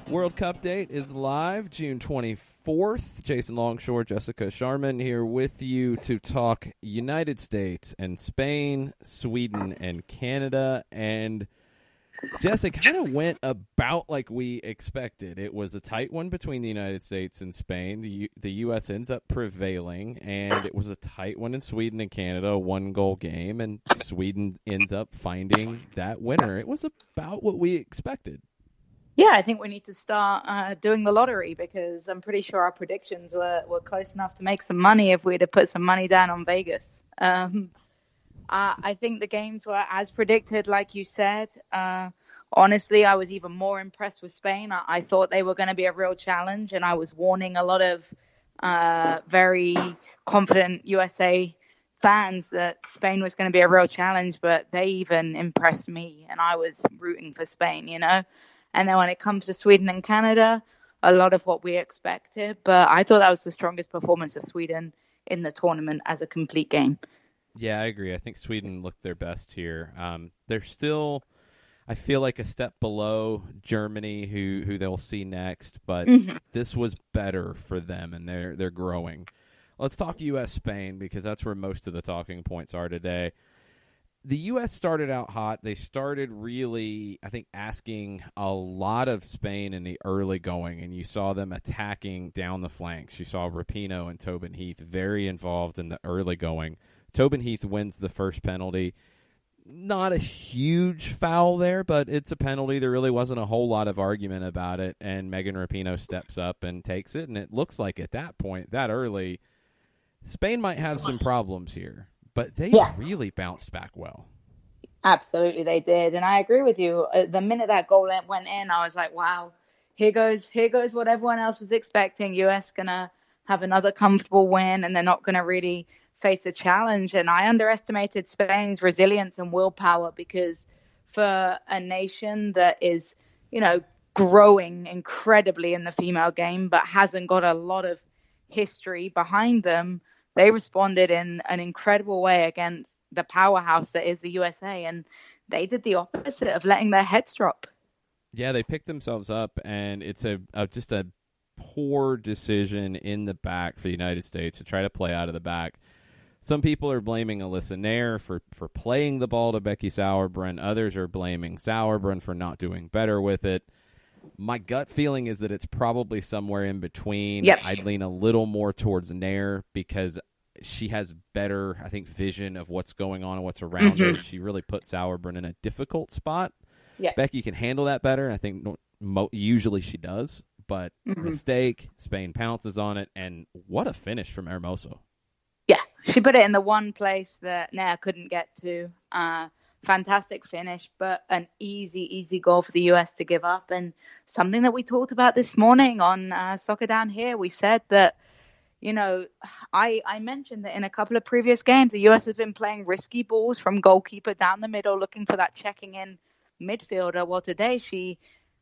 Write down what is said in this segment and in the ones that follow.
World Cup date is live, June 24th. Jason Longshore, Jessica Sharman here with you to talk United States and Spain, Sweden and Canada. And Jess, it kind of went about like we expected. It was a tight one between the United States and Spain. The U.S. ends up prevailing, and it was a tight one in Sweden and Canada, a one-goal game, and Sweden ends up finding that winner. It was about what we expected. Yeah, I think we need to start doing the lottery, because I'm pretty sure our predictions were close enough to make some money if we'd have put some money down on Vegas. I think the games were as predicted, like you said. Honestly, I was even more impressed with Spain. I thought they were going to be a real challenge, and I was warning a lot of very confident USA fans that Spain was going to be a real challenge, but they even impressed me, and I was rooting for Spain, you know? And then when it comes to Sweden and Canada, a lot of what we expected. But I thought that was the strongest performance of Sweden in the tournament as a complete game. Yeah, I agree. I think Sweden looked their best here. They're still, I feel like, a step below Germany, who they'll see next. But this was better for them, and they're growing. Let's talk U.S.-Spain, because that's where most of the talking points are today. The U.S. started out hot. They started really, I think, asking a lot of Spain in the early going, and you saw them attacking down the flanks. You saw Rapinoe and Tobin Heath very involved in the early going. Tobin Heath wins the first penalty. Not a huge foul there, but it's a penalty. There really wasn't a whole lot of argument about it, and Megan Rapinoe steps up and takes it, and it looks like at that point, that early, Spain might have some problems here. But they really bounced back well. Absolutely, they did. And I agree with you. The minute that goal went in, I was like, wow, here goes what everyone else was expecting. US going to have another comfortable win, and they're not going to really face a challenge. And I underestimated Spain's resilience and willpower, because for a nation that is, you know, growing incredibly in the female game, but hasn't got a lot of history behind them, they responded in an incredible way against the powerhouse that is the USA, and they did the opposite of letting their heads drop. Yeah, they picked themselves up, and it's just a poor decision in the back for the United States to try to play out of the back. Some people are blaming Alyssa Nair for playing the ball to Becky Sauerbrunn. Others are blaming Sauerbrunn for not doing better with it. My gut feeling is that it's probably somewhere in between. Yep. I'd lean a little more towards Nair, because she has better, I think, vision of what's going on and what's around her. She really put Sauerbrunn in a difficult spot. Yep. Becky can handle that better, and I think usually she does. But mistake, Spain pounces on it, and what a finish from Hermoso. Yeah, she put it in the one place that Nair couldn't get to. Fantastic finish, but an easy goal for the US to give up. And something that we talked about this morning on Soccer Down Here, we said that, you know, I mentioned that in a couple of previous games, the US has been playing risky balls from goalkeeper down the middle, looking for that checking in midfielder. Well, today she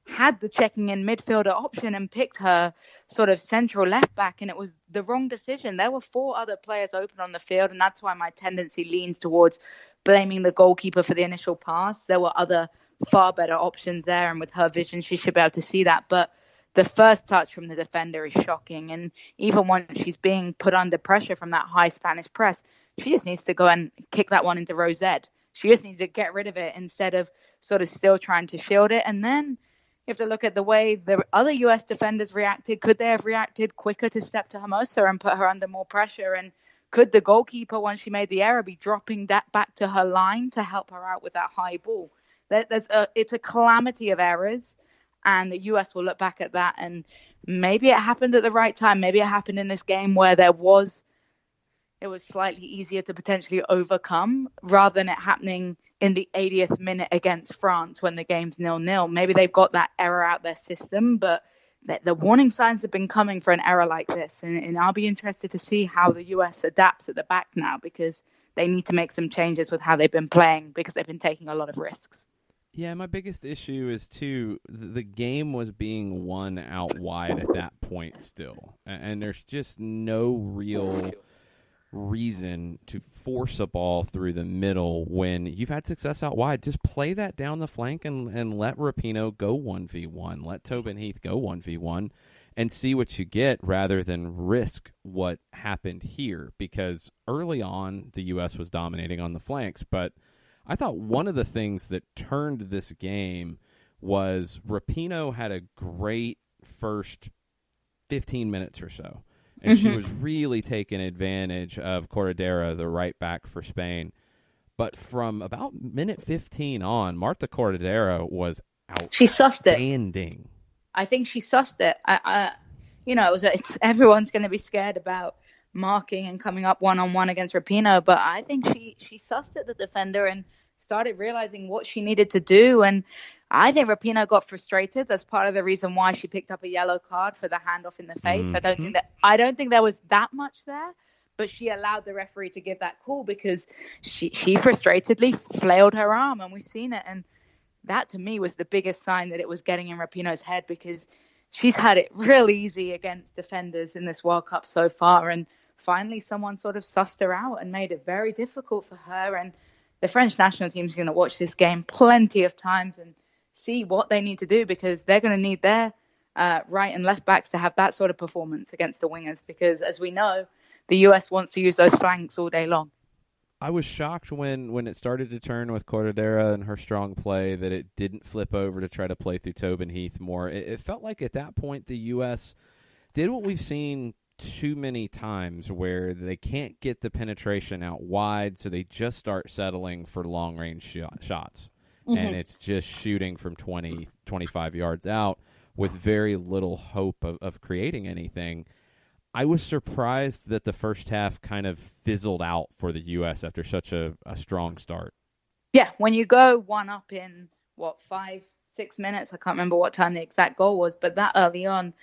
had the checking in midfielder option and picked her sort of central left back, and it was the wrong decision. There were 4 other players open on the field, and that's why my tendency leans towards blaming the goalkeeper for the initial pass. There were other far better options there, and with her vision, she should be able to see that. But the first touch from the defender is shocking, and even once she's being put under pressure from that high Spanish press, she just needs to go and kick that one into Rosette. She just needs to get rid of it instead of sort of still trying to shield it. And then you have to look at the way the other US defenders reacted. Could they have reacted quicker to step to Hermoso and put her under more pressure? And could the goalkeeper, once she made the error, be dropping that back to her line to help her out with that high ball? It's a calamity of errors, and the US will look back at that, and maybe it happened at the right time. Maybe it happened in this game where it was slightly easier to potentially overcome, rather than it happening in the 80th minute against France when the game's 0-0. Maybe they've got that error out their system, but the warning signs have been coming for an error like this. And I'll be interested to see how the US adapts at the back now, because they need to make some changes with how they've been playing, because they've been taking a lot of risks. Yeah, my biggest issue is, too, the game was being won out wide at that point still. And there's just no real reason to force a ball through the middle when you've had success out wide. Just play that down the flank and let Rapinoe go 1v1. Let Tobin Heath go 1v1 and see what you get rather than risk what happened here. Because early on, the U.S. was dominating on the flanks, but I thought one of the things that turned this game was Rapinoe had a great first 15 minutes or so. And she was really taking advantage of Corredera, the right back for Spain. But from about minute 15 on, Marta Corredera was outstanding. She sussed it. I think she sussed it. Everyone's going to be scared about marking and coming up one-on-one against Rapinoe, but I think she sussed at the defender and started realizing what she needed to do. And I think Rapinoe got frustrated. That's part of the reason why she picked up a yellow card for the handoff in the face. I don't think there was that much there, but she allowed the referee to give that call because she frustratedly flailed her arm, and we've seen it. And that to me was the biggest sign that it was getting in Rapinoe's head, because she's had it real easy against defenders in this World Cup so far. And finally someone sort of sussed her out and made it very difficult for her. And the French national team is going to watch this game plenty of times and see what they need to do, because they're going to need their right and left backs to have that sort of performance against the wingers, because as we know, the US wants to use those flanks all day long. I was shocked when it started to turn with Corredera and her strong play that it didn't flip over to try to play through Tobin Heath more. It felt like at that point the U.S. did what we've seen too many times, where they can't get the penetration out wide, so they just start settling for long-range shots. And it's just shooting from 20, 25 yards out with very little hope of creating anything. I was surprised that the first half kind of fizzled out for the U.S. after such a strong start. Yeah, when you go one up in, 5-6 minutes, I can't remember what time the exact goal was, but that early on,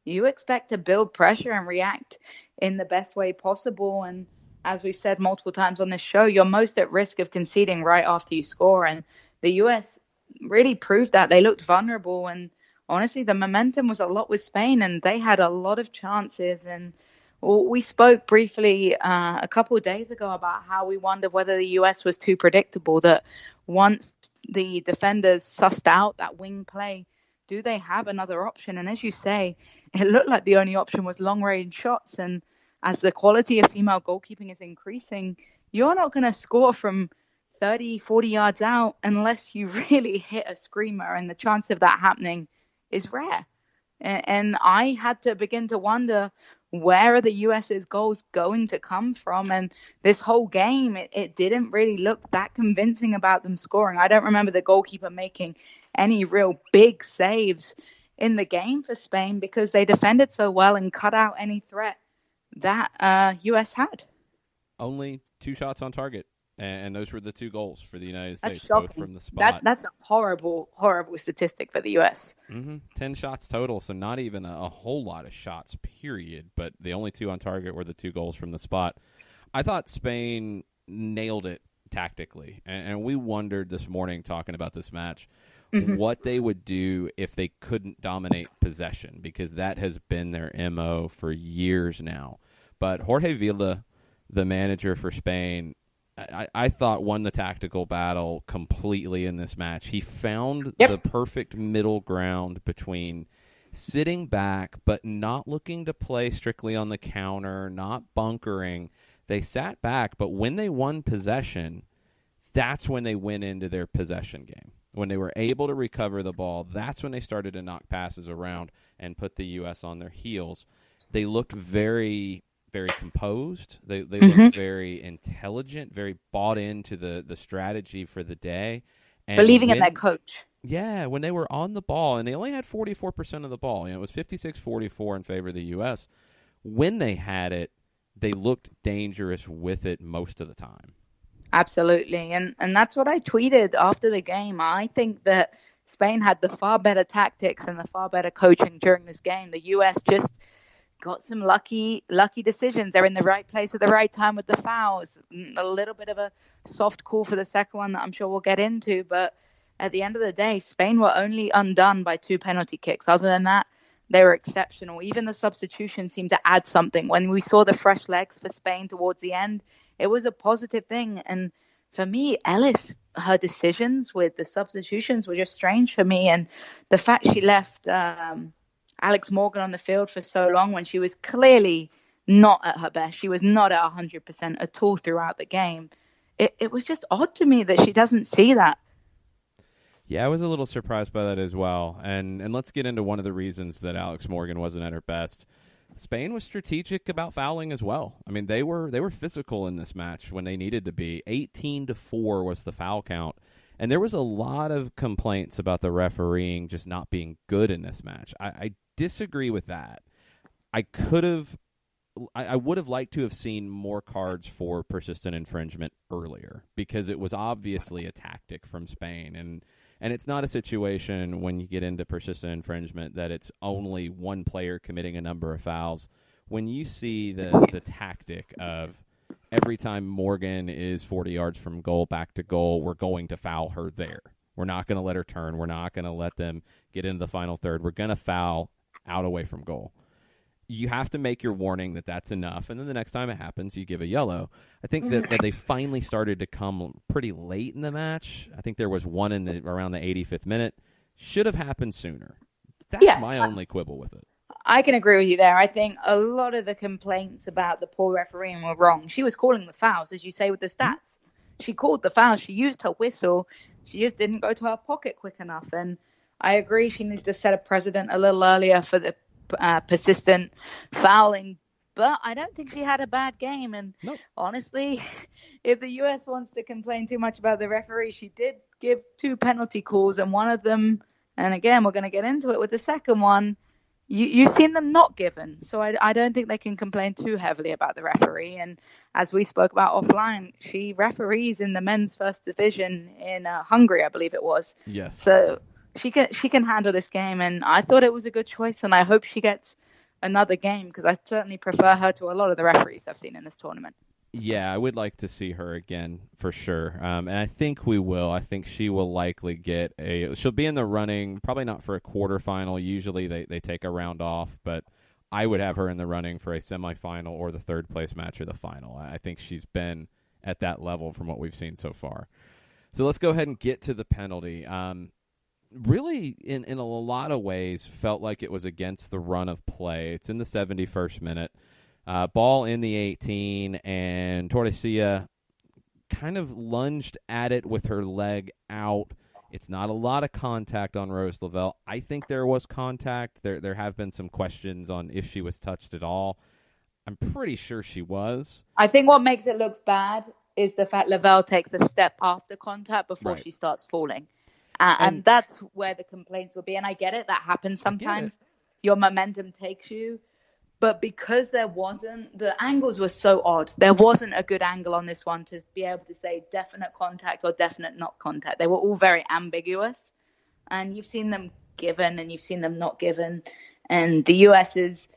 you expect to build pressure and react in the best way possible. And as we've said multiple times on this show, you're most at risk of conceding right after you score. And the U.S. really proved that. They looked vulnerable, and honestly, the momentum was a lot with Spain, and they had a lot of chances. And we spoke briefly a couple of days ago about how we wondered whether the U.S. was too predictable, that once the defenders sussed out that wing play, do they have another option? And as you say, it looked like the only option was long-range shots. And as the quality of female goalkeeping is increasing, you're not going to score from 30, 40 yards out unless you really hit a screamer, and the chance of that happening is rare. And I had to begin to wonder, where are the US's goals going to come from? And this whole game, it didn't really look that convincing about them scoring. I don't remember the goalkeeper making any real big saves in the game for Spain, because they defended so well and cut out any threat that US had. Only 2 shots on target. And those were the 2 goals for the United States, both from the spot. That's a horrible, horrible statistic for the U.S. 10 shots total, so not even a whole lot of shots, period. But the only 2 on target were the 2 goals from the spot. I thought Spain nailed it tactically. And we wondered this morning, talking about this match, what they would do if they couldn't dominate possession, because that has been their MO for years now. But Jorge Vilda, the manager for Spain, I thought won the tactical battle completely in this match. He found the perfect middle ground between sitting back but not looking to play strictly on the counter, not bunkering. They sat back, but when they won possession, that's when they went into their possession game. When they were able to recover the ball, that's when they started to knock passes around and put the U.S. on their heels. They looked very, very composed. They looked very intelligent, very bought into the strategy for the day. And believing in that coach. Yeah, when they were on the ball, and they only had 44% of the ball. It was 56-44 in favor of the U.S. When they had it, they looked dangerous with it most of the time. Absolutely. And that's what I tweeted after the game. I think that Spain had the far better tactics and the far better coaching during this game. The U.S. just got some lucky decisions. They're in the right place at the right time with the fouls. A little bit of a soft call for the second one that I'm sure we'll get into. But at the end of the day, Spain were only undone by 2 penalty kicks. Other than that, they were exceptional. Even the substitution seemed to add something. When we saw the fresh legs for Spain towards the end, it was a positive thing. And for me, Ellis, her decisions with the substitutions were just strange for me. And the fact she left Alex Morgan on the field for so long when she was clearly not at her best, she was not at 100% at all throughout the game. It was just odd to me that she doesn't see that. Yeah, I was a little surprised by that as well. And let's get into one of the reasons that Alex Morgan wasn't at her best. Spain was strategic about fouling as well. I mean, they were physical in this match when they needed to be. 18-4 was the foul count. And there was a lot of complaints about the refereeing just not being good in this match. I disagree with that. I would have liked to have seen more cards for persistent infringement earlier because it was obviously a tactic from Spain. And it's not a situation when you get into persistent infringement that it's only one player committing a number of fouls. When you see the tactic of every time Morgan is 40 yards from goal back to goal, we're going to foul her there. We're not going to let her turn. We're not going to let them get into the final third. We're going to foul out away from goal. You have to make your warning that that's enough, and then the next time it happens, you give a yellow. I think that they finally started to come pretty late in the match. I think there was one around the 85th minute. Should have happened sooner. That's my only quibble with it. I can agree with you there. I think a lot of the complaints about the poor refereeing were wrong. She was calling the fouls, as you say with the stats. She called the fouls. She used her whistle. She just didn't go to her pocket quick enough. And I agree she needs to set a precedent a little earlier for the persistent fouling, but I don't think she had a bad game. And honestly, if the US wants to complain too much about the referee, she did give 2 penalty calls, and one of them, and again, we're going to get into it with the second one, you've seen them not given. So I don't think they can complain too heavily about the referee. And as we spoke about offline, she referees in the men's first division in Hungary, I believe it was. Yes. So she can handle this game, and I thought it was a good choice, and I hope she gets another game because I certainly prefer her to a lot of the referees I've seen in this tournament. Yeah, I would like to see her again for sure, and I think we will. I think she will likely she'll be in the running, probably not for a quarterfinal. Usually they take a round off, but I would have her in the running for a semifinal or the third place match or the final. I think she's been at that level from what we've seen so far. So let's go ahead and get to the penalty. Really, in a lot of ways, felt like it was against the run of play. It's in the 71st minute. Ball in the 18, and Tordesillas kind of lunged at it with her leg out. It's not a lot of contact on Rose Lavelle. I think there was contact. There have been some questions on if she was touched at all. I'm pretty sure she was. I think what makes it look bad is the fact Lavelle takes a step after contact before she starts falling. And that's where the complaints will be. And I get it. That happens sometimes. Your momentum takes you. But because the angles were so odd, there wasn't a good angle on this one to be able to say definite contact or definite not contact. They were all very ambiguous. And you've seen them given and you've seen them not given. And the US is,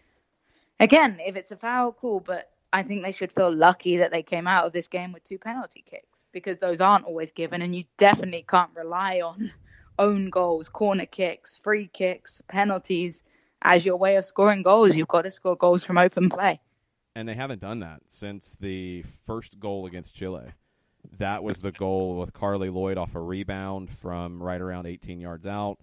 again, if it's a foul, cool. But I think they should feel lucky that they came out of this game with 2 penalty kicks, because those aren't always given, and you definitely can't rely on own goals, corner kicks, free kicks, penalties as your way of scoring goals. You've got to score goals from open play. And they haven't done that since the first goal against Chile. That was the goal with Carly Lloyd off a rebound from right around 18 yards out.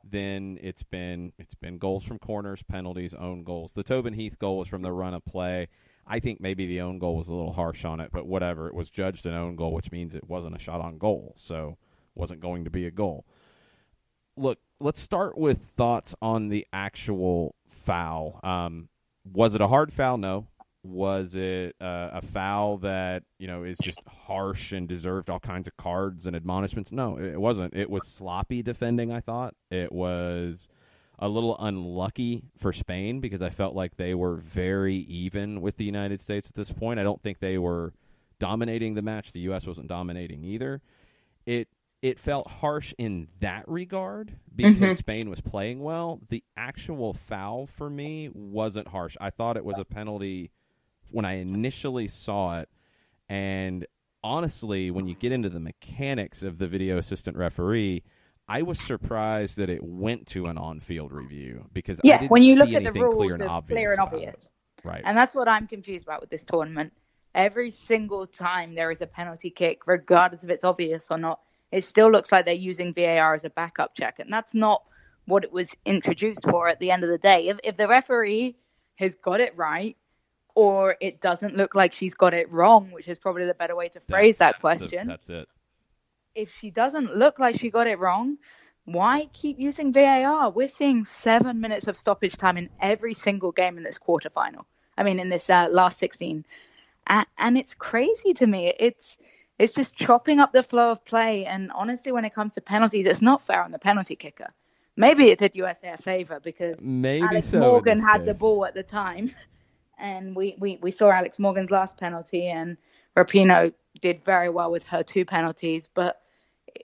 Then it's been goals from corners, penalties, own goals. The Tobin Heath goal was from the run of play. I think maybe the own goal was a little harsh on it, but whatever. It was judged an own goal, which means it wasn't a shot on goal, so it wasn't going to be a goal. Look, let's start with thoughts on the actual foul. Was it a hard foul? No. Was it a foul that is just harsh and deserved all kinds of cards and admonishments? No, it wasn't. It was sloppy defending, I thought. It was a little unlucky for Spain because I felt like they were very even with the United States at this point. I don't think they were dominating the match. The U.S. wasn't dominating either. It felt harsh in that regard because Spain was playing well. The actual foul for me wasn't harsh. I thought it was a penalty when I initially saw it. And honestly, when you get into the mechanics of the video assistant referee, I was surprised that it went to an on-field review because I Yeah, when didn't you see look at the anything rules of clear and about it. obvious. Right. And that's what I'm confused about with this tournament. Every single time there is a penalty kick, regardless if it's obvious or not, it still looks like they're using VAR as a backup check. And that's not what it was introduced for at the end of the day. If the referee has got it right, or it doesn't look like she's got it wrong, which is probably the better way to phrase that question. That's it. If she doesn't look like she got it wrong, why keep using VAR? We're seeing 7 minutes of stoppage time in every single game in this quarterfinal. I mean, in this last 16. And it's crazy to me. It's just chopping up the flow of play. And honestly, when it comes to penalties, it's not fair on the penalty kicker. Maybe it did USA a favor because Alex Morgan had the ball at the time. And we saw Alex Morgan's last penalty, and Rapinoe did very well with her 2 penalties. But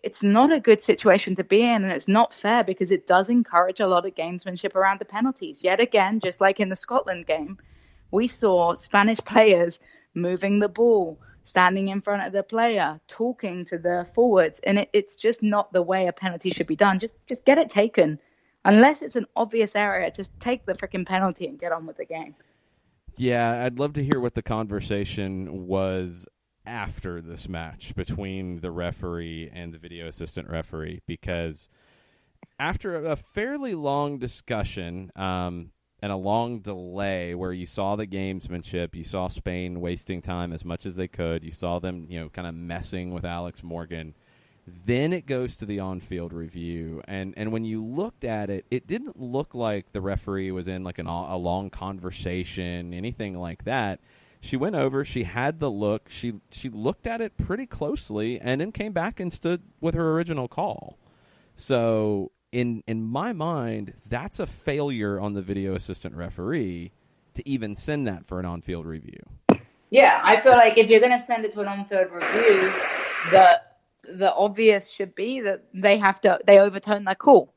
it's not a good situation to be in, and it's not fair because it does encourage a lot of gamesmanship around the penalties. Yet again, just like in the Scotland game, we saw Spanish players moving the ball, standing in front of the player, talking to the forwards, and it's just not the way a penalty should be done. Just get it taken. Unless it's an obvious error, just take the freaking penalty and get on with the game. Yeah, I'd love to hear what the conversation was after this match between the referee and the video assistant referee, because after a fairly long discussion and a long delay where you saw the gamesmanship, you saw Spain wasting time as much as they could, you saw them, kind of messing with Alex Morgan, then it goes to the on-field review, and when you looked at it, it didn't look like the referee was in like a long conversation, anything like that. She went over, she had the look, she looked at it pretty closely, and then came back and stood with her original call. So in my mind, that's a failure on the video assistant referee to even send that for an on-field review. Yeah, I feel like if you're going to send it to an on-field review, the obvious should be that they overturn their call,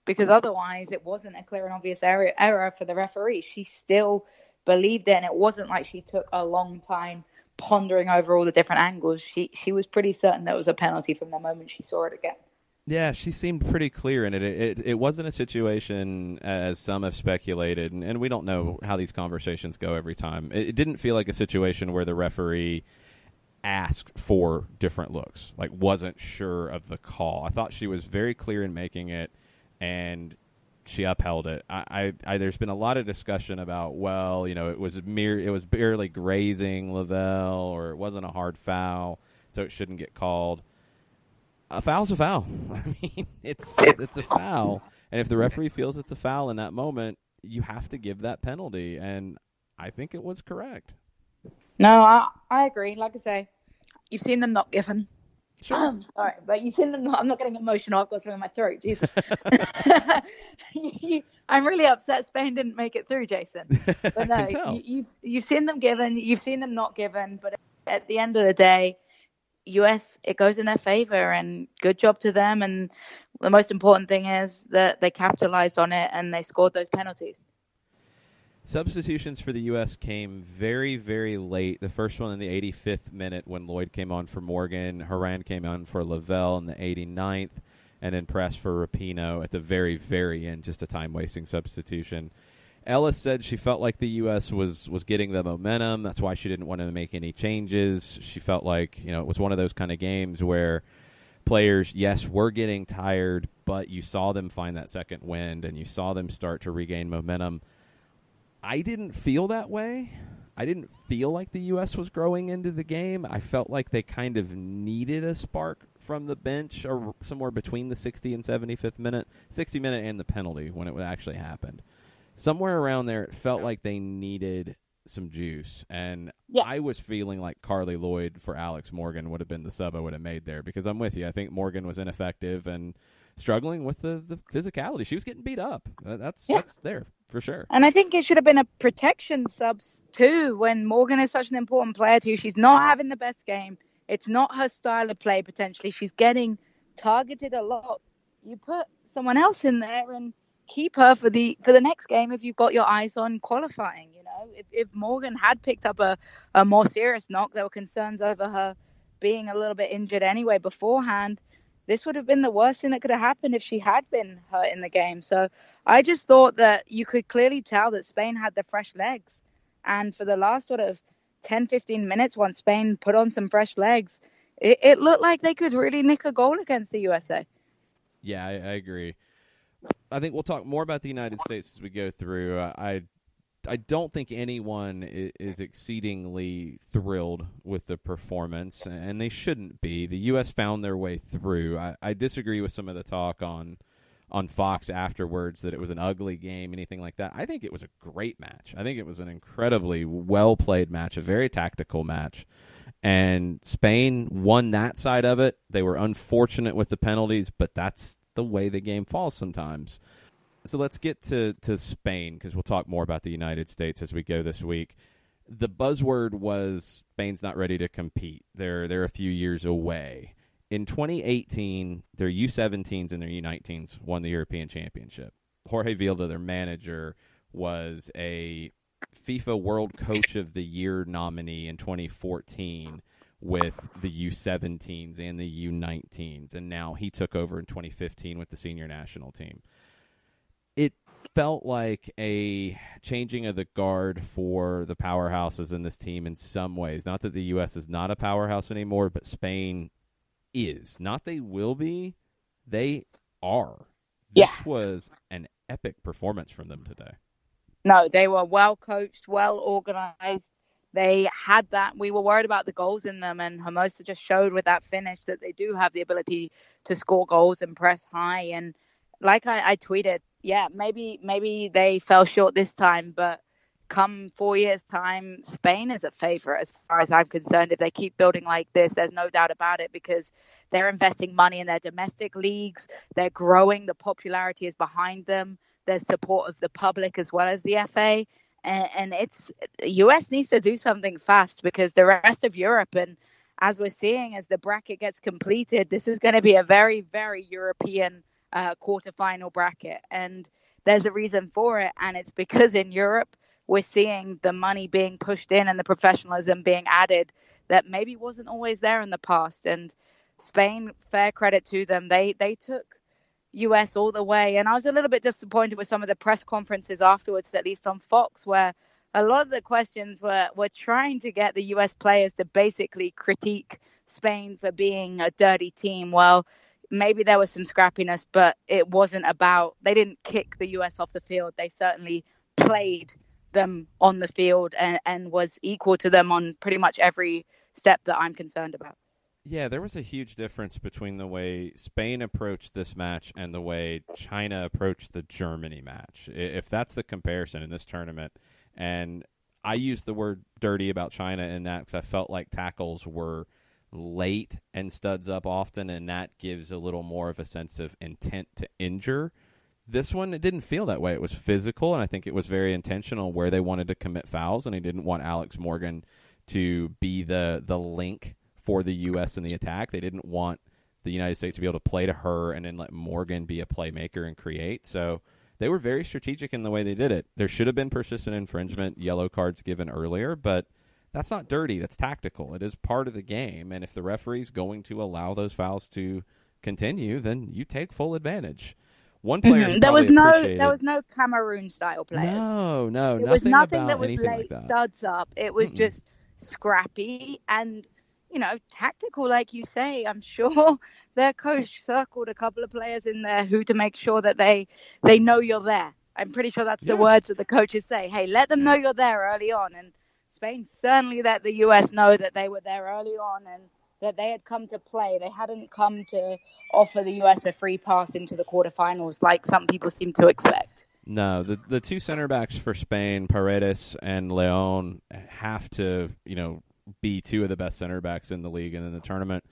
because otherwise it wasn't a clear and obvious error for the referee. She still believed it, and it wasn't like she took a long time pondering over all the different angles. She was pretty certain there was a penalty from the moment she saw it again. Yeah, she seemed pretty clear in it. It wasn't a situation, as some have speculated, and we don't know how these conversations go every time. It didn't feel like a situation where the referee asked for different looks, like wasn't sure of the call. I thought she was very clear in making it, and she upheld it. There's been a lot of discussion about, it was barely grazing Lavelle, or it wasn't a hard foul, so it shouldn't get called. A foul's a foul. I mean, it's a foul, and if the referee feels it's a foul in that moment, you have to give that penalty, and I think it was correct. No, I agree. Like I say, you've seen them not given. Sure. Sorry, but you've seen them not. I'm not getting emotional. I've got something in my throat. Jesus. I'm really upset Spain didn't make it through, Jason. But no, you've seen them given. You've seen them not given. But at the end of the day, US, it goes in their favor, and good job to them. And the most important thing is that they capitalized on it and they scored those penalties. Substitutions for the U.S. came very, very late. The first one in the 85th minute when Lloyd came on for Morgan. Horan came on for Lavelle in the 89th, and then Press for Rapinoe at the very, very end, just a time-wasting substitution. Ellis said she felt like the U.S. was getting the momentum. That's why she didn't want to make any changes. She felt like, it was one of those kind of games where players, yes, were getting tired, but you saw them find that second wind, and you saw them start to regain momentum. I didn't feel that way. I didn't feel like the U.S. was growing into the game. I felt like they kind of needed a spark from the bench, or somewhere between the 60 and 75th minute, 60 minute and the penalty when it actually happened. Somewhere around there, it felt like they needed some juice. And yeah. I was feeling like Carly Lloyd for Alex Morgan would have been the sub I would have made there, because I'm with you. I think Morgan was ineffective and struggling with the physicality. She was getting beat up. That's there for sure. And I think it should have been a protection subs too, when Morgan is such an important player too. She's not having the best game. It's not her style of play potentially. She's getting targeted a lot. You put someone else in there and keep her for the next game if you've got your eyes on qualifying. If Morgan had picked up a more serious knock, there were concerns over her being a little bit injured anyway beforehand. this would have been the worst thing that could have happened if she had been hurt in the game. So I just thought that you could clearly tell that Spain had the fresh legs. And for the last sort of 10, 15 minutes, once Spain put on some fresh legs, it looked like they could really nick a goal against the USA. Yeah, I agree. I think we'll talk more about the United States as we go through. I don't think anyone is exceedingly thrilled with the performance, and they shouldn't be. The U.S. found their way through. I disagree with some of the talk on Fox afterwards that it was an ugly game, anything like that. I think it was a great match. I think it was an incredibly well-played match, a very tactical match. And Spain won that side of it. They were unfortunate with the penalties, but that's the way the game falls sometimes. So let's get to Spain, because we'll talk more about the United States as we go this week. The buzzword was Spain's not ready to compete. They're a few years away. In 2018, their U17s and their U19s won the European Championship. Jorge Vilda, their manager, was a FIFA World Coach of the Year nominee in 2014 with the U17s and the U19s, and now he took over in 2015 with the senior national team. It felt like a changing of the guard for the powerhouses in this team in some ways. Not that the U.S. is not a powerhouse anymore, but Spain is. Not they will be, they are. This was an epic performance from them today. No, they were well coached, well organized. They had that. We were worried about the goals in them, and Hermosa just showed with that finish that they do have the ability to score goals and press high. And like I tweeted, maybe they fell short this time, but come 4 years' time, Spain is a favorite as far as I'm concerned. If they keep building like this, there's no doubt about it, because they're investing money in their domestic leagues. They're growing. The popularity is behind them. There's support of the public as well as the FA. And it's US needs to do something fast, because the rest of Europe, and as we're seeing as the bracket gets completed, this is going to be a very, very European quarterfinal bracket. And there's a reason for it. And it's because in Europe, we're seeing the money being pushed in and the professionalism being added that maybe wasn't always there in the past. And Spain, fair credit to them, they took US all the way. And I was a little bit disappointed with some of the press conferences afterwards, at least on Fox, where a lot of the questions were trying to get the US players to basically critique Spain for being a dirty team. Well, maybe there was some scrappiness, but it wasn't about, they didn't kick the US off the field. They certainly played them on the field and was equal to them on pretty much every step that I'm concerned about. Yeah, there was a huge difference between the way Spain approached this match and the way China approached the Germany match, if that's the comparison in this tournament. And I used the word dirty about China in that because I felt like tackles were late and studs up often, and that gives a little more of a sense of intent to injure. This one, it didn't feel that way. It was physical, and I think it was very intentional where they wanted to commit fouls, and they didn't want Alex Morgan to be the link for the U.S. in the attack. They didn't want the United States to be able to play to her and then let Morgan be a playmaker and create. So they were very strategic in the way they did it. There should have been persistent infringement, yellow cards given earlier, but that's not dirty. That's tactical. It is part of the game, and if the referee's going to allow those fouls to continue, then you take full advantage. One player there was no Cameroon style players. No, it was nothing that was late studs up. It was just scrappy and tactical, like you say. I'm sure their coach circled a couple of players in there who to make sure that they know you're there. I'm pretty sure that's the words that the coaches say. Hey, let them know you're there early on. And Spain certainly let the US know that they were there early on and that they had come to play. They hadn't come to offer the US a free pass into the quarterfinals like some people seem to expect. No, the two center backs for Spain, Paredes and León, have to, be two of the best center backs in the league and in the tournament.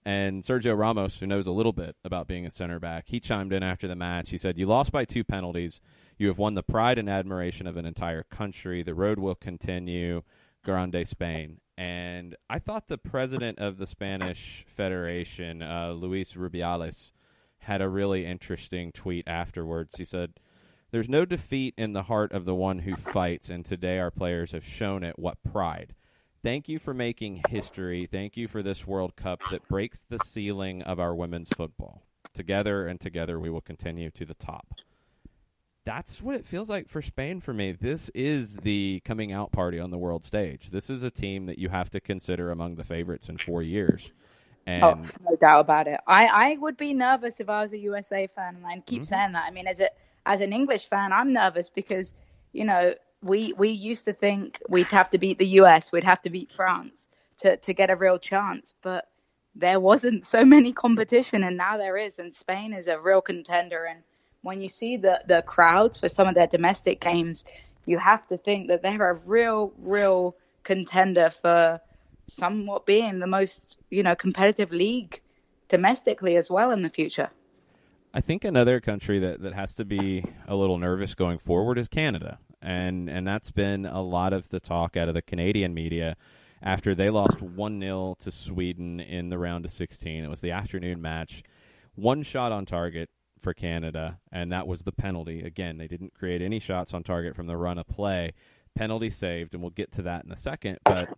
And Sergio Ramos, who knows a little bit about being a center back, he chimed in after the match. He said, "You lost by 2 penalties. You have won the pride and admiration of an entire country. The road will continue. Grande Spain." And I thought the president of the Spanish Federation, Luis Rubiales, had a really interesting tweet afterwards. He said, "There's no defeat in the heart of the one who fights, and today our players have shown it. What pride. Thank you for making history. Thank you for this World Cup that breaks the ceiling of our women's football. Together and together we will continue to the top. That's what it feels like for Spain for me. This is the coming out party on the world stage. This is a team that you have to consider among the favorites in 4 years. And no doubt about it. I would be nervous if I was a USA fan, and I keep saying that. I mean, as an English fan, I'm nervous because, you know, we used to think we'd have to beat the US, we'd have to beat France to get a real chance, but there wasn't so many competition, and now there is, and Spain is a real contender. And when you see the crowds for some of their domestic games, you have to think that they're a real contender for somewhat being the most, you know, competitive league domestically as well in the future. I think another country that has to be a little nervous going forward is Canada. And that's been a lot of the talk out of the Canadian media after they lost 1-0 to Sweden in the round of 16. It was the afternoon match. One shot on target for Canada, and that was the penalty. Again, they didn't create any shots on target from the run of play. Penalty saved, and we'll get to that in a second. But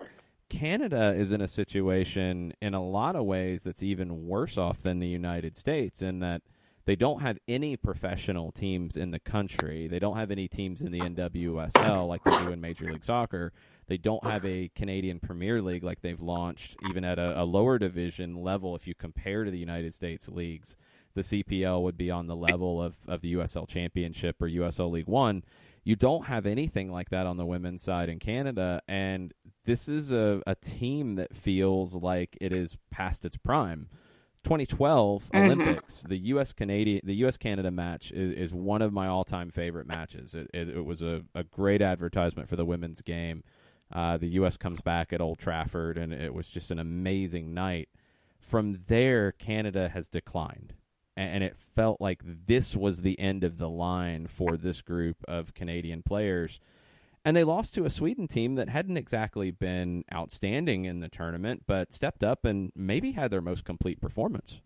Canada is in a situation in a lot of ways that's even worse off than the United States in that they don't have any professional teams in the country. They don't have any teams in the NWSL like they do in Major League Soccer. They don't have a Canadian Premier League like they've launched, even at a lower division level. If you compare to the United States leagues, the CPL would be on the level of the USL Championship or USL League One. You don't have anything like that on the women's side in Canada, and this is a team that feels like it is past its prime. 2012 Olympics, the U.S.-Canada match is one of my all-time favorite matches. It was a great advertisement for the women's game. The U.S. comes back at Old Trafford, and it was just an amazing night. From there, Canada has declined, and it felt like this was the end of the line for this group of Canadian players. And they lost to a Sweden team that hadn't exactly been outstanding in the tournament, but stepped up and maybe had their most complete performance.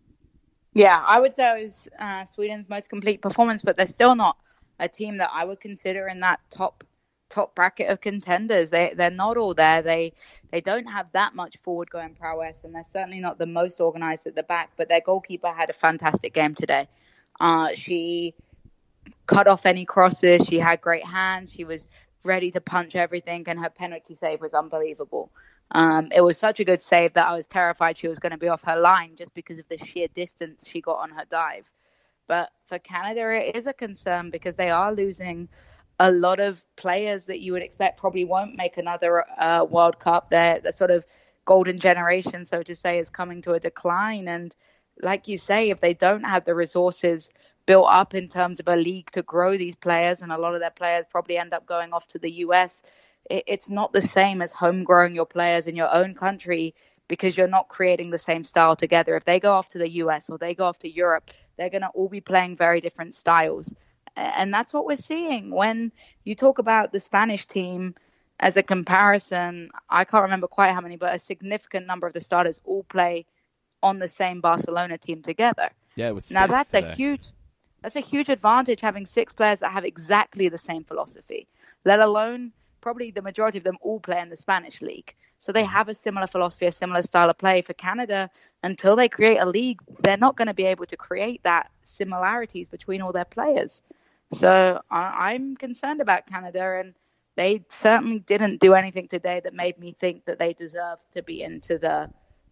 Yeah, I would say it was Sweden's most complete performance, but they're still not a team that I would consider in that top bracket of contenders. They're not all there. They don't have that much forward going prowess, and they're certainly not the most organized at the back. But their goalkeeper had a fantastic game today. She cut off any crosses. She had great hands. She was ready to punch everything, and her penalty save was unbelievable. It was such a good save that I was terrified she was going to be off her line just because of the sheer distance she got on her dive. But for Canada, it is a concern because they are losing a lot of players that you would expect probably won't make another World Cup. The sort of golden generation, so to say, is coming to a decline. And like you say, if they don't have the resources built up in terms of a league to grow these players, and a lot of their players probably end up going off to the US, it's not the same as homegrowing your players in your own country because you're not creating the same style together. If they go off to the US or they go off to Europe, they're going to all be playing very different styles. And that's what we're seeing. When you talk about the Spanish team as a comparison, I can't remember quite how many, but a significant number of the starters all play on the same Barcelona team together. Yeah, it was now that's today. That's a huge advantage, having 6 players that have exactly the same philosophy, let alone probably the majority of them all play in the Spanish league. So they have a similar philosophy, a similar style of play. For Canada, until they create a league, they're not going to be able to create that similarities between all their players. So I'm concerned about Canada, and they certainly didn't do anything today that made me think that they deserve to be into the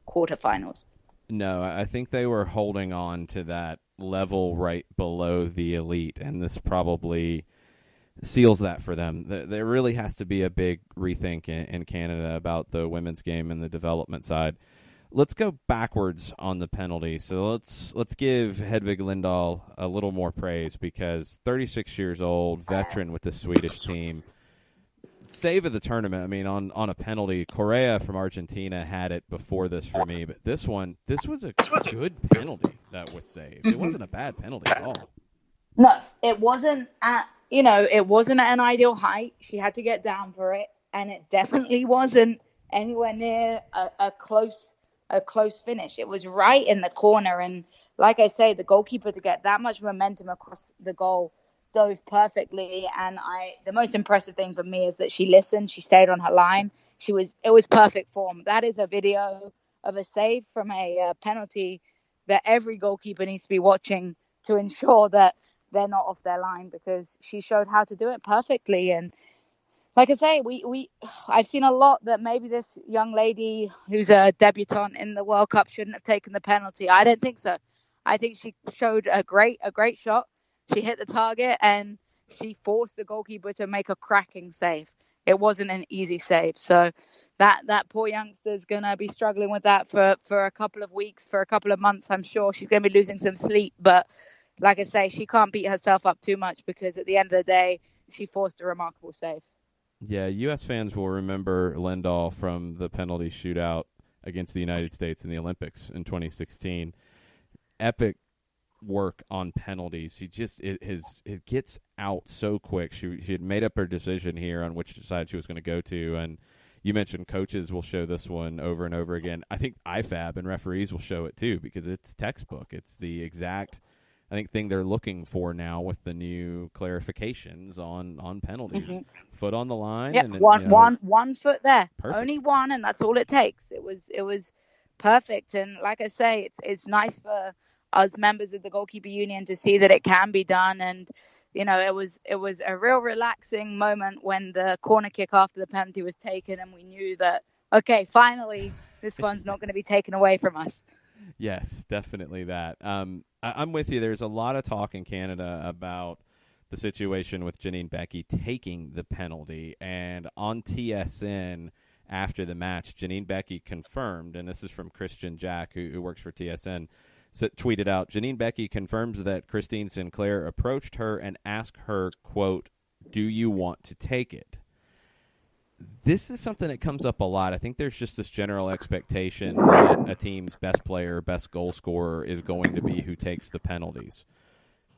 quarterfinals. No, I think they were holding on to that level right below the elite, and this probably seals that for them. There really has to be a big rethink in Canada about the women's game and the development side. Let's go backwards on the penalty. So let's give Hedvig Lindahl a little more praise because 36 years old, veteran with the Swedish team. Save of the tournament. I mean, on a penalty, Correa from Argentina had it before this for me, but this was a good penalty that was saved. It wasn't a bad penalty at all. No, it wasn't at an ideal height. She had to get down for it, and it definitely wasn't anywhere near a close finish. It was right in the corner, and like I say, the goalkeeper to get that much momentum across the goal dove perfectly. And the most impressive thing for me is that she listened. She stayed on her line. It was perfect form. That is a video of a save from a penalty that every goalkeeper needs to be watching to ensure that they're not off their line, because she showed how to do it perfectly. And like I say, I've seen a lot that maybe this young lady who's a debutante in the World Cup shouldn't have taken the penalty. I don't think so. I think she showed a great shot. She hit the target and she forced the goalkeeper to make a cracking save. It wasn't an easy save. So that poor youngster's going to be struggling with that for a couple of weeks, for a couple of months. I'm sure she's going to be losing some sleep. But like I say, she can't beat herself up too much, because at the end of the day, she forced a remarkable save. Yeah, U.S. fans will remember Lindahl from the penalty shootout against the United States in the Olympics in 2016. Epic work on penalties. It gets out so quick. She had made up her decision here on which side she was going to go to, and you mentioned coaches will show this one over and over again. I think IFAB and referees will show it too, because it's textbook. It's the exact, I think, thing they're looking for now with the new clarifications on penalties. Mm-hmm. Foot on the line. Yep, and one foot there. Perfect. Only one, and that's all it takes. It was perfect. And like I say, it's nice for us members of the goalkeeper union to see that it can be done. And it was a real relaxing moment when the corner kick after the penalty was taken, and we knew that, okay, finally this one's not going to be taken away from us. Yes, definitely that. I'm with you. There's a lot of talk in Canada about the situation with Janine Becky taking the penalty, and on TSN after the match, Janine Becky confirmed, and this is from Christian Jack, who works for TSN, tweeted out, Janine Becky confirms that Christine Sinclair approached her and asked her, quote, "Do you want to take it?" This is something that comes up a lot. I think there's just this general expectation that a team's best player, best goal scorer is going to be who takes the penalties.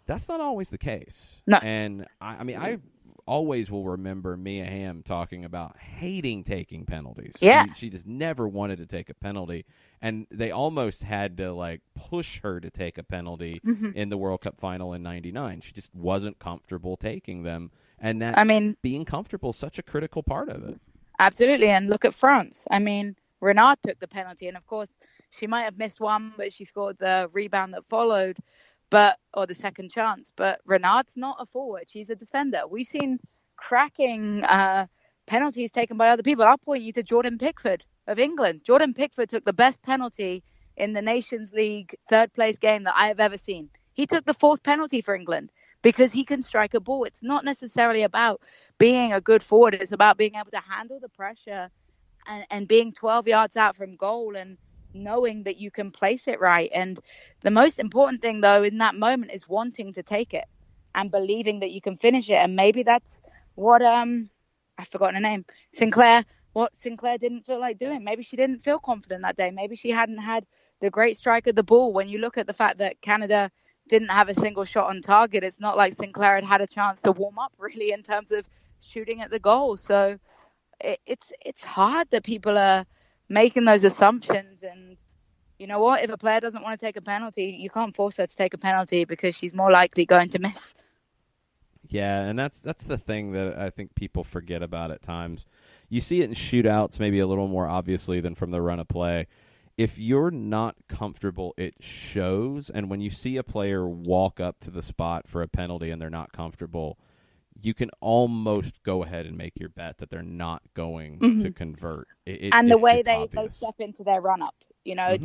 That's not always the case. No. And, I always will remember Mia Hamm talking about hating taking penalties. Yeah. She just never wanted to take a penalty. And they almost had to, push her to take a penalty in the World Cup final in 99. She just wasn't comfortable taking them. And being comfortable is such a critical part of it. Absolutely. And look at France. Renard took the penalty. And, of course, she might have missed one, but she scored the rebound that followed. Or the second chance. But Renard's not a forward. She's a defender. We've seen cracking penalties taken by other people. I'll point you to Jordan Pickford of England. Jordan Pickford took the best penalty in the Nations League third place game that I have ever seen. He took the fourth penalty for England because he can strike a ball. It's not necessarily about being a good forward. It's about being able to handle the pressure and being 12 yards out from goal and knowing that you can place it right. And the most important thing, though, in that moment is wanting to take it and believing that you can finish it. And maybe that's what I've forgotten her name, what Sinclair didn't feel like doing. Maybe she didn't feel confident that day. Maybe she hadn't had the great strike of the ball. When you look at the fact that Canada didn't have a single shot on target, it's not like Sinclair had a chance to warm up really in terms of shooting at the goal. So it's hard that people are making those assumptions. And you know what? If a player doesn't want to take a penalty, you can't force her to take a penalty because she's more likely going to miss. Yeah, and that's the thing that I think people forget about at times. You see it in shootouts maybe a little more obviously than from the run of play. If you're not comfortable, it shows. And when you see a player walk up to the spot for a penalty and they're not comfortable, you can almost go ahead and make your bet that they're not going to convert. And the way they step into their run-up,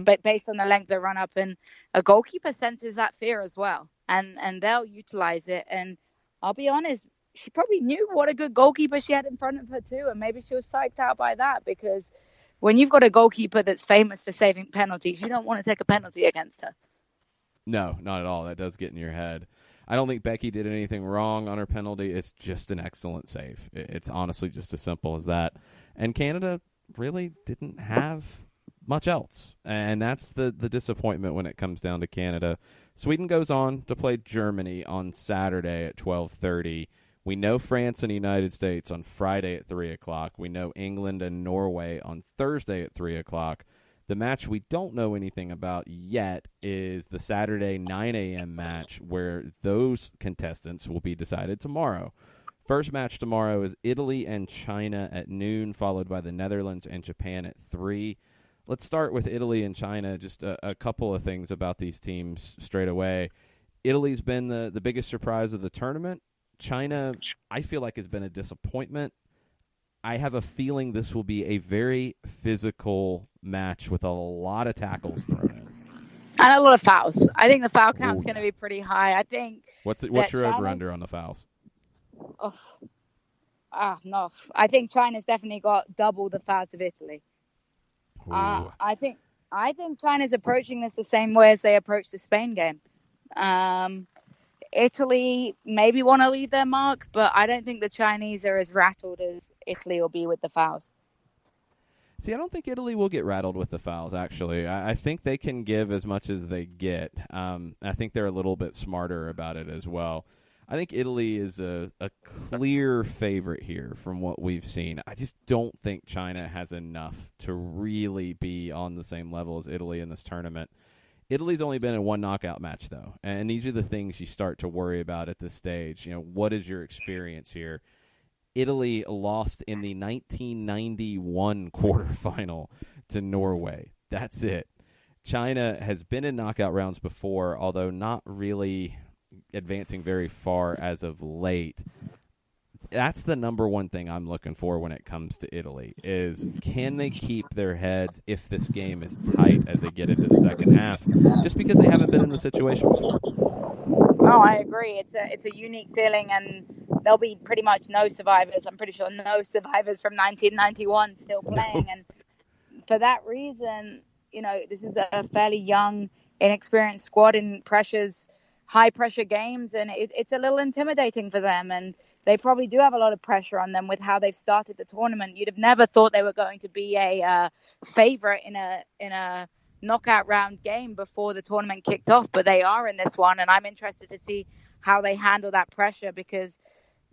but based on the length of the run-up. And a goalkeeper senses that fear as well. And they'll utilize it. And I'll be honest, she probably knew what a good goalkeeper she had in front of her too. And maybe she was psyched out by that, because when you've got a goalkeeper that's famous for saving penalties, you don't want to take a penalty against her. No, not at all. That does get in your head. I don't think Becky did anything wrong on her penalty. It's just an excellent save. It's honestly just as simple as that. And Canada really didn't have much else. And that's the disappointment when it comes down to Canada. Sweden goes on to play Germany on Saturday at 12:30. We know France and the United States on Friday at 3 o'clock. We know England and Norway on Thursday at 3 o'clock. The match we don't know anything about yet is the Saturday 9 a.m. match, where those contestants will be decided tomorrow. First match tomorrow is Italy and China at noon, followed by the Netherlands and Japan at 3. Let's start with Italy and China. Just a couple of things about these teams straight away. Italy's been the biggest surprise of the tournament. China, I feel like, has been a disappointment. I have a feeling this will be a very physical match with a lot of tackles thrown in. And a lot of fouls. I think the foul count's going to be pretty high. I think. What's your over-under on the fouls? No. I think China's definitely got double the fouls of Italy. I think China's approaching this the same way as they approached the Spain game. Italy maybe want to leave their mark, but I don't think the Chinese are as rattled as Italy will be with the fouls. See, I don't think Italy will get rattled with the fouls, actually. I think they can give as much as they get. I think they're a little bit smarter about it as well. I think Italy is a clear favorite here from what we've seen. I just don't think China has enough to really be on the same level as Italy in this tournament. Italy's only been in one knockout match, though, and these are the things you start to worry about at this stage. What is your experience here? Italy lost in the 1991 quarterfinal to Norway. That's it. China has been in knockout rounds before, although not really advancing very far as of late. That's the number one thing I'm looking for when it comes to Italy, is can they keep their heads if this game is tight as they get into the second half, just because they haven't been in the situation before. Oh, I agree. It's a unique feeling, and there'll be pretty much no survivors. I'm pretty sure no survivors from 1991 still playing. No. And for that reason, this is a fairly young, inexperienced squad in high-pressure games, and it's a little intimidating for them. And they probably do have a lot of pressure on them with how they've started the tournament. You'd have never thought they were going to be a favorite in a knockout round game before the tournament kicked off, but they are in this one, and I'm interested to see how they handle that pressure, because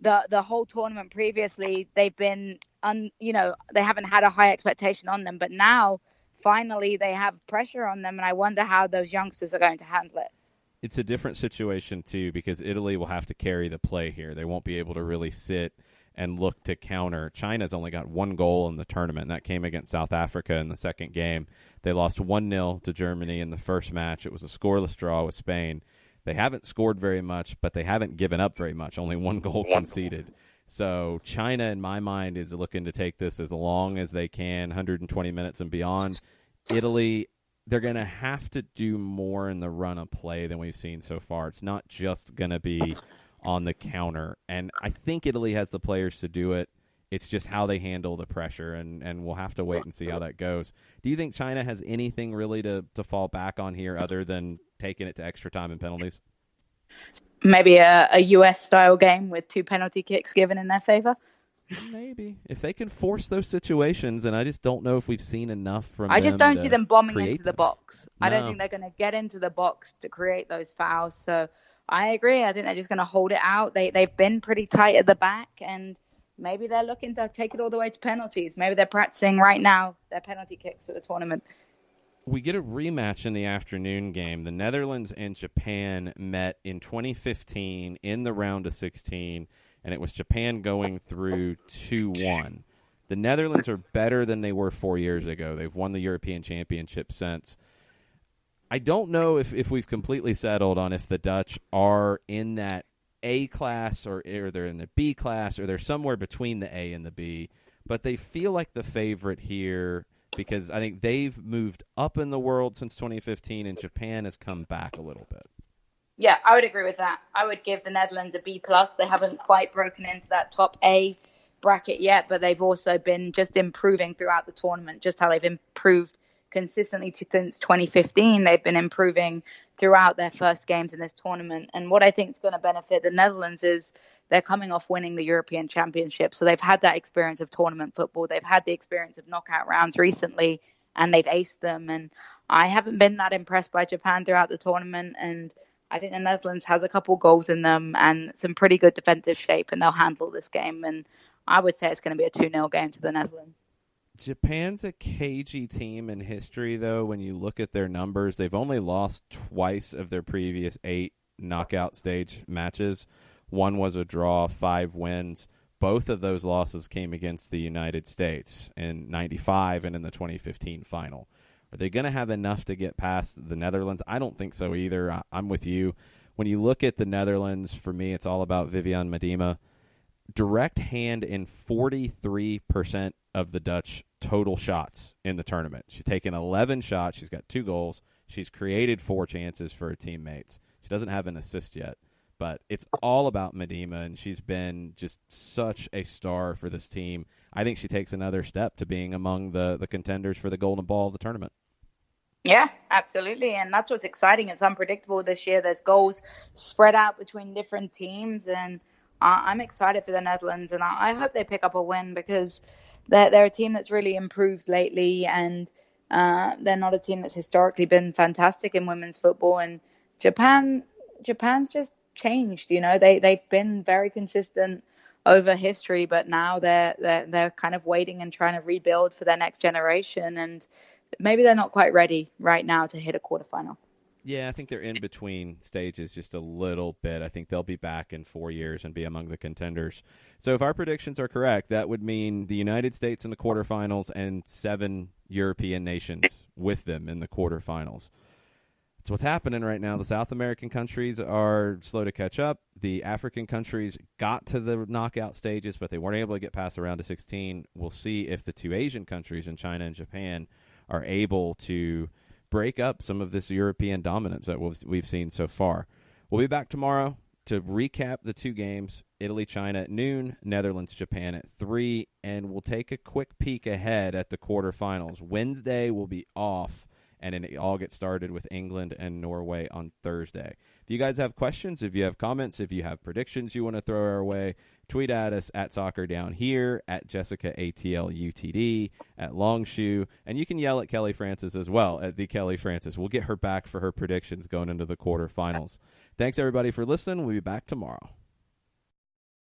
the whole tournament previously they've been they haven't had a high expectation on them, but now finally they have pressure on them, and I wonder how those youngsters are going to handle it. It's a different situation, too, because Italy will have to carry the play here. They won't be able to really sit and look to counter. China's only got one goal in the tournament, and that came against South Africa in the second game. They lost 1-0 to Germany in the first match. It was a scoreless draw with Spain. They haven't scored very much, but they haven't given up very much. Only one goal conceded. So China, in my mind, is looking to take this as long as they can, 120 minutes and beyond. Italy, they're going to have to do more in the run of play than we've seen so far. It's not just going to be on the counter. And I think Italy has the players to do it. It's just how they handle the pressure, and we'll have to wait and see how that goes. Do you think China has anything really to fall back on here other than taking it to extra time and penalties? Maybe a US-style game with 2 penalty kicks given in their favor? Maybe. If they can force those situations, and I just don't know if we've seen enough from them. I just don't see them bombing into the box. No. I don't think they're going to get into the box to create those fouls. So I agree. I think they're just going to hold it out. They've been pretty tight at the back, and maybe they're looking to take it all the way to penalties. Maybe they're practicing right now their penalty kicks for the tournament. We get a rematch in the afternoon game. The Netherlands and Japan met in 2015 in the round of 16, and it was Japan going through 2-1. The Netherlands are better than they were 4 years ago. They've won the European Championship since. I don't know if we've completely settled on if the Dutch are in that A class or they're in the B class or they're somewhere between the A and the B, but they feel like the favorite here because I think they've moved up in the world since 2015 and Japan has come back a little bit. Yeah, I would agree with that. I would give the Netherlands a B+. They haven't quite broken into that top A bracket yet, but they've also been just improving throughout the tournament, just how they've improved consistently since 2015. They've been improving throughout their first games in this tournament. And what I think is going to benefit the Netherlands is they're coming off winning the European Championship. So they've had that experience of tournament football. They've had the experience of knockout rounds recently, and they've aced them. And I haven't been that impressed by Japan throughout the tournament. And I think the Netherlands has a couple goals in them and some pretty good defensive shape, and they'll handle this game. And I would say it's going to be a 2-0 game to the Netherlands. Japan's a cagey team in history, though. When you look at their numbers, they've only lost twice of their previous 8 knockout stage matches. One was a draw, 5 wins. Both of those losses came against the United States in '95 and in the 2015 final. Are they going to have enough to get past the Netherlands? I don't think so either. I'm with you. When you look at the Netherlands, for me, it's all about Viviane Miedema. Direct hand in 43% of the Dutch total shots in the tournament. She's taken 11 shots. She's got 2 goals. She's created 4 chances for her teammates. She doesn't have an assist yet. But it's all about Miedema, and she's been just such a star for this team. I think she takes another step to being among the contenders for the golden ball of the tournament. Yeah, absolutely. And that's what's exciting. It's unpredictable this year. There's goals spread out between different teams, and I'm excited for the Netherlands, and I hope they pick up a win because they're a team that's really improved lately, and they're not a team that's historically been fantastic in women's football. And Japan's just changed. They've been very consistent over history, but now they're kind of waiting and trying to rebuild for their next generation, and maybe they're not quite ready right now to hit a quarterfinal. Yeah, I think they're in between stages just a little bit. I think they'll be back in 4 years and be among the contenders. So if our predictions are correct, that would mean the United States in the quarterfinals and 7 European nations with them in the quarterfinals. It's what's happening right now. The South American countries are slow to catch up. The African countries got to the knockout stages, but they weren't able to get past the round of 16. We'll see if the 2 Asian countries in China and Japan are able to break up some of this European dominance that we've seen so far. We'll be back tomorrow to recap the 2 games, Italy-China at noon, Netherlands-Japan at 3, and we'll take a quick peek ahead at the quarterfinals. Wednesday will be off, and then it all gets started with England and Norway on Thursday. If you guys have questions, if you have comments, if you have predictions you want to throw our way, tweet at us at SoccerDownHere, at JessicaATLUTD, at Longshoe, and you can yell at Kelly Francis as well, at the Kelly Francis. We'll get her back for her predictions going into the quarterfinals. Thanks, everybody, for listening. We'll be back tomorrow.